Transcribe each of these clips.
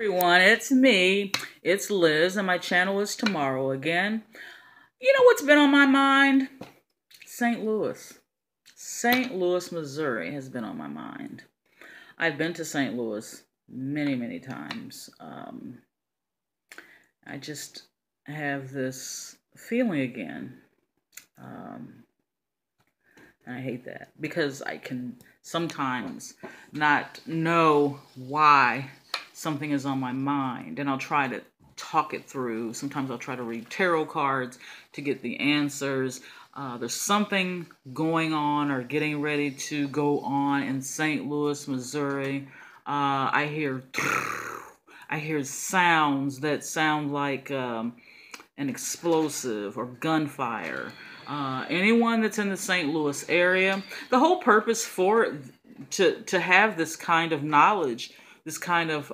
Everyone, it's me. It's Liz, and my channel is Tomorrow Again. You know what's been on my mind? St. Louis. St. Louis, Missouri has been on my mind. I've been to St. Louis many, many times. I just have this feeling again. And I hate that because I can sometimes not know why something is on my mind, and I'll try to talk it through. Sometimes I'll try to read tarot cards to get the answers. There's something going on or getting ready to go on in St. Louis, Missouri. I hear sounds that sound like an explosive or gunfire. Anyone that's in the St. Louis area, the whole purpose for to have this kind of knowledge, this kind of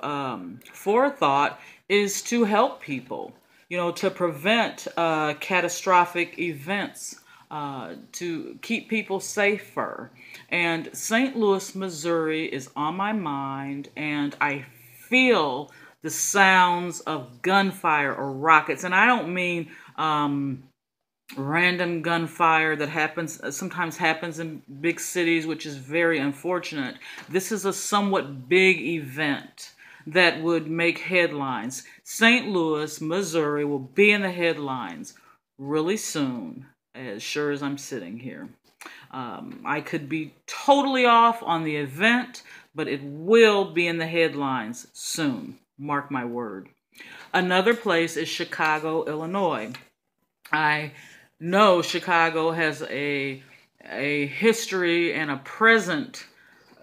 forethought, is to help people, to prevent catastrophic events, to keep people safer. And St. Louis, Missouri is on my mind, and I feel the sounds of gunfire or rockets. And I don't mean random gunfire that sometimes happens in big cities, which is very unfortunate. This is a somewhat big event that would make headlines. St. Louis, Missouri will be in the headlines really soon, as sure as I'm sitting here. I could be totally off on the event, but it will be in the headlines soon. Mark my word. Another place is Chicago, Illinois. I know Chicago has a history and a present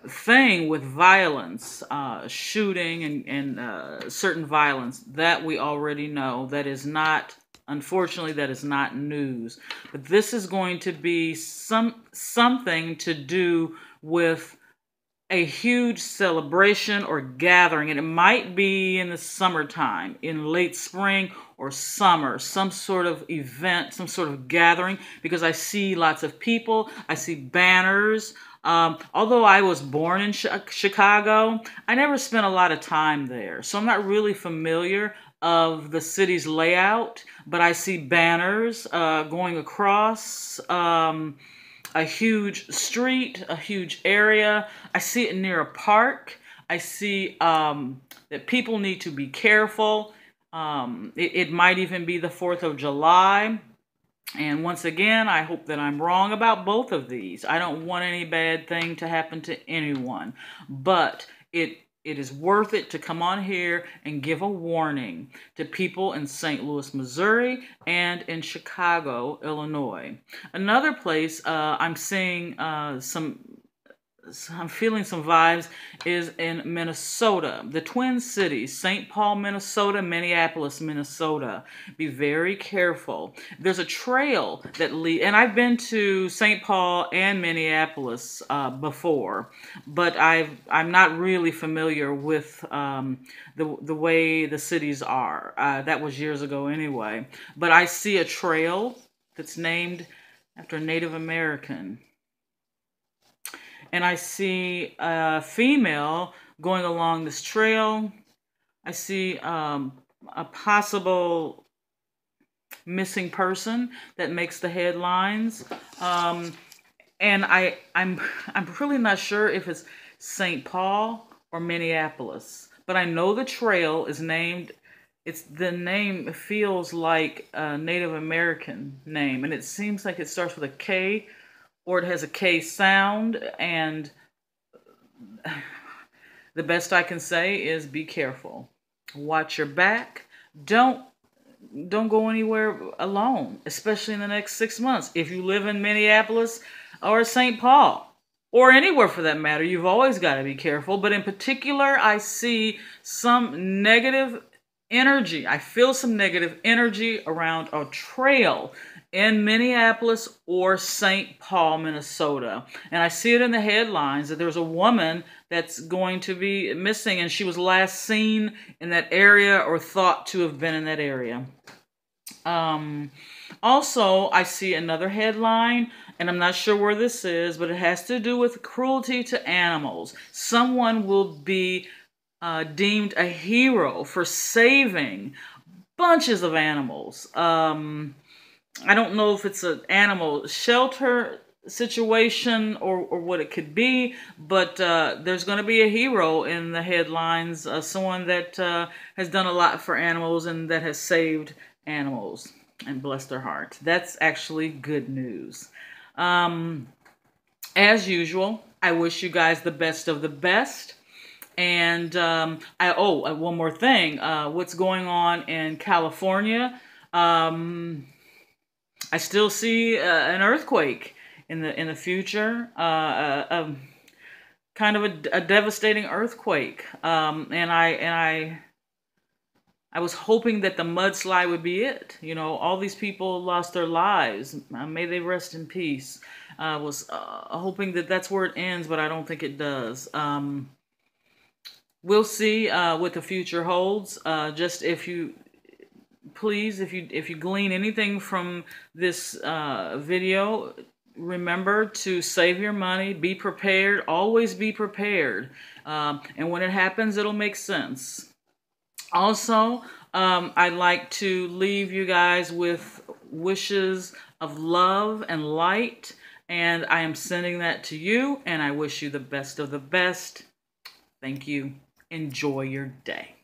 thing with violence, shooting and certain violence that we already know. That is not, unfortunately, that is not news. But this is going to be something to do with a huge celebration or gathering, and it might be in the summertime, in late spring or summer, some sort of event, some sort of gathering, because I see lots of people, I see banners. Although I was born in Chicago, I never spent a lot of time there, so I'm not really familiar of the city's layout, but I see banners going across a huge street, a huge area. I see it near a park. I see that people need to be careful. It might even be the 4th of July. And once again, I hope that I'm wrong about both of these. I don't want any bad thing to happen to anyone. But it is worth it to come on here and give a warning to people in St. Louis, Missouri, and in Chicago, Illinois. Another place I'm seeing I'm feeling some vibes is in Minnesota, the Twin Cities, St. Paul, Minnesota, Minneapolis, Minnesota. Be very careful. There's a trail that leads, and I've been to St. Paul and Minneapolis before, but I'm not really familiar with the way the cities are. That was years ago anyway. But I see a trail that's named after a Native American. And I see a female going along this trail. I see a possible missing person that makes the headlines. And I'm really not sure if it's St. Paul or Minneapolis, but I know the trail is named. The name feels like a Native American name, and it seems like it starts with a K, or it has a K sound, and the best I can say is be careful. Watch your back. Don't go anywhere alone, especially in the next 6 months. If you live in Minneapolis or St. Paul, or anywhere for that matter, you've always got to be careful. But in particular, I see some negative energy. I feel some negative energy around a trail in Minneapolis or St. Paul, Minnesota. And I see it in the headlines that there's a woman that's going to be missing, and she was last seen in that area or thought to have been in that area. Also, I see another headline, and I'm not sure where this is, but it has to do with cruelty to animals. Someone will be deemed a hero for saving bunches of animals. I don't know if it's an animal shelter situation or what it could be, but there's going to be a hero in the headlines, someone that has done a lot for animals and that has saved animals, and bless their heart. That's actually good news. As usual, I wish you guys the best of the best. And one more thing. What's going on in California? I still see an earthquake in the future. Kind of a devastating earthquake. I was hoping that the mudslide would be it. You know, all these people lost their lives. May they rest in peace. I was hoping that that's where it ends, but I don't think it does. We'll see what the future holds. Just if you please, if you glean anything from this video, remember to save your money. Be prepared. Always be prepared. And when it happens, it'll make sense. Also, I'd like to leave you guys with wishes of love and light. And I am sending that to you. And I wish you the best of the best. Thank you. Enjoy your day.